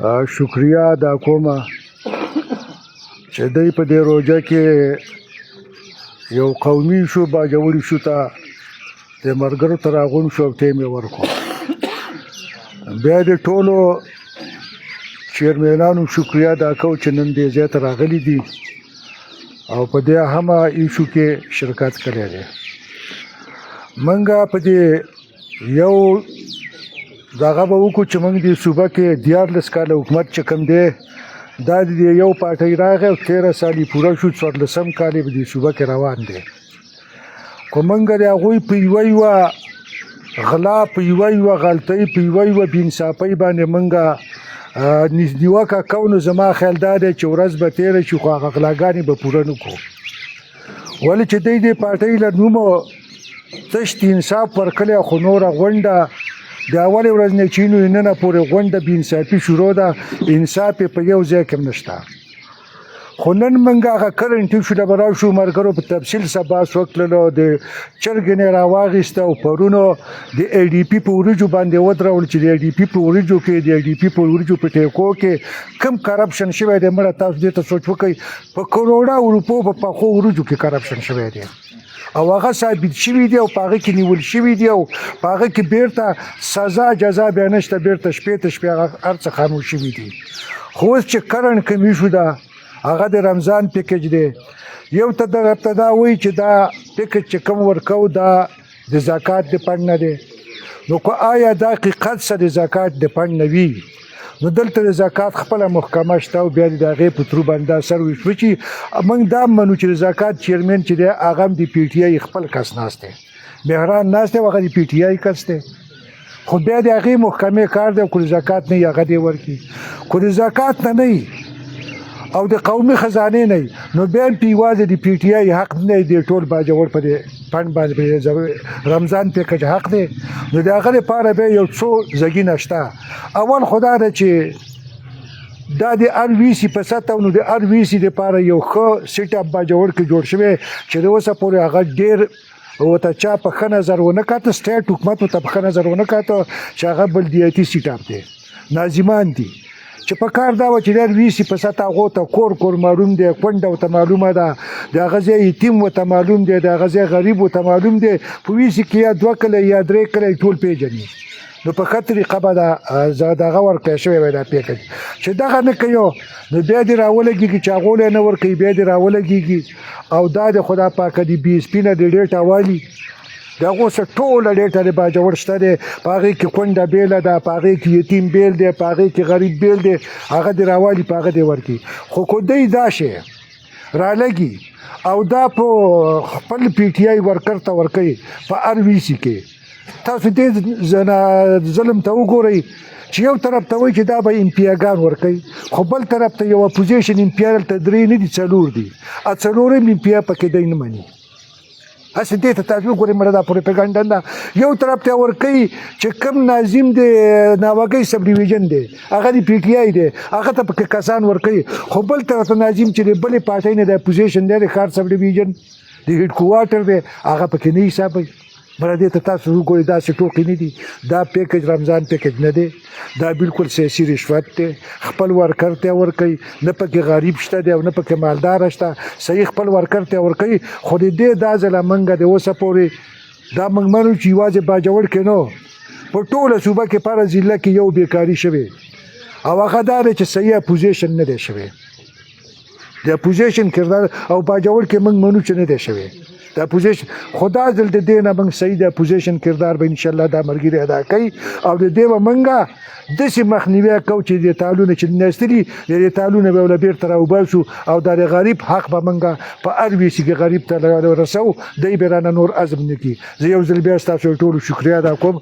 شکریه ادا کوم چې دوی په دې روژه کې یو قومي شو باجوړي شو ته د ملګرو ته راغونډ شو او ټیم یې ورکړو. بیا د ټولو چیرمنانو شکریه ادا کوو چې نن دې ځای ته راغلي دي او په دې اهمه ایشو کې شرکت کړی دی. موږ په دې یو دغه به وکړو چې موږ دې صوبه کې 14 کاله حکومت چې کوم دی دا د یو پارټۍ راغی او 13 سال یې پوره شو، 14 کال یې په دې صوبه کې روان دی. خو موږ د هغوی په یوه غلا، په یوه غلطۍ، په یوه بېانصافۍ باندې موږ نیوکه کوو. نو زما خیال دا دی چې ورځ به تېره شي خو هغه غلاګانې به پوره نه کړو، ولې چې دوی دې پارټۍ له نومه تش د انصاف ورکړی، خو نوره غونډه د اولې ورځ نه چې ننه پورې غونډه بېانصافي شروع ده، انصاف یې په یو ځای کې هم نشته. خو نن موږ هغه کرنټ ایشو ته به راشو، ملګرو په تفصیل سره بحث وکړلو، د چرګې نه یې راواخیسته او پرونو د ای ډي پي په وریجو باندې ودرول چې د ای ډي پي په وریجو کې، د ای ډي پي په وریجو په ټیکو کې کم کرپشن شوی دی. مړه تاسو دې ته سوچ وکئ، په کروڑه اروپو په پخو وریجو کې کرپشن شوی دی او هغه ثابت شوي دي او په هغه کې نیول شوي دي او په هغه کې بیرته سزا جزا بیا نشته، بیرته شپې ته شپې هر څه خاموش شوي دي. خو اوس چې کرنټ کمیشو ده هغه د رمضان پیکج دی. یو طرف ته دا وایي چې دا پیکج چې کوم ورکوو دا د زکات د فنډ نه دی. نو که آیا دا حقیقت سره د زکات د فنډ نه وي، نو دلته د زکات خپله محکمه شته او بیا د هغې په ترو باندې دا سر وشو چې موږ دا منو چې د زکات چیرمن چې دی هغه هم د پي ټي آی خپل کس ناست دی، مهران ناست دی او هغه د پي ټي آی کس دی. خو بیا د هغې محکمې کار دی، که د زکات نه وي هغه دې ورکړي. خو د زکات نه نه او د قومي خزانې نه نو بیا هم په یوازې د پي ټي آی حق نه دی، ټول باجوړ په دې فنډ باندې رمضان پیکج حق دی. نو د هغه لپاره بیا یو څو ځګونه شته. اول خو دا ده چې دا د ار وي سي په سطحه، نو د ار وي سي لپاره یو ښه سیټ اپ باجوړ کې جوړ شوی چې د اوسه پورې هغه ډېر ورته چا په ښه نظر ونه کاته، سټیټ حکومت ورته په ښه نظر ونه کاته چې هغه بلدیاتي سیټ اپ دی. ناظمان دي چې په کار دا و چې ډېر وي سي په سطحه هغو ته کور معلوم دی، کونډه ورته معلومه ده، د هغه ځای یتیم ورته معلوم دی، د هغه ځای غریب ورته معلوم دی. په وي سي کې یا 2 کله یا 3 کله ټول پیژني. نو په ښه طریقه به دغه ورکړی شوی وی دا پیکج. چې دغه نه کوي نو بیا دې راولګېږي چې هغو له یې نه ورکوي، بیا دې راولګېږي او دا د خدا پاکه د بي اس پي نه د ډېټا والي د هغو څه ټوله ډېټا د باجوړ شته دی. په هغې کې کونډه بیله ده، په هغې کې یتیم بیل دی، په هغې کې غریب بیل دی، هغه دې راوالي، په هغه دې ورکړي. خو که دوی دا شی رالګي او دا په خپل پي ټي آی ورکر ته ورکوي په ار وي سي کې، تاسو دې ظلم ته وګورئ چې یو طرف ته وایي چې دا به امپیاګان ورکوي، خو بل طرف ته یو اپوزیشن امپیا دلته 3 نه دي 4 دي، څلورم امپیا پکې دی نه مني. هسې دې ته تاسو وګورئ، مړه دا پروپاګانډا ده. یو طرف ته ورکوي چې کوم ناظم دی ناوګۍ سب ډیویژن دی هغه د پي ټي آی دی، هغه ته پکې کسان ورکوي. خو بل طرف ته ناظم چې د بلې پارټۍ نه د اپوزیشن دی، د ښار سب ډیویژن د هیډ کوارټر دی، هغه پکې نه حسابوي. مړه دې ته تاسو وګورئ، داسې ټوکې نه دي. دا پیکج رمضان پیکج نه دی، دا بالکل سیاسي رشوت دی. خپل ورکر ته ورکوي، نه پکې غریب شته دی او نه پکې مالدار شته، صحیح خپل ورکر ته ورکوي. خو د دې دا ځله موږ د اوسه پورې دا موږ منو چې یوازې باجوړ کې نه، په ټوله صوبه کې په هره ضلع کې یو بیکاري شوې او هغه دا دی چې صحیح اپوزیشن نه دی شوی. د اپوزیشن کردار او باجوړ کې موږ منو چې نه دی شوی د اپوزیشن. خدا ځل د دې نه موږ صحیح د اپوزیشن کردار به انشاءالله دا ملګري ادا کوي او د دې به موږ داسې مخنیوی کوو چې د تالونه چې ناستلي د تالونه به له بیرته راوباسو او د غریب حق به موږ په ار وي سي کې غریب ته رسو، دی به رانه نور عزم نه کړي. زه یو ځل بیا ستاسو ټولو شکریه ادا کوم.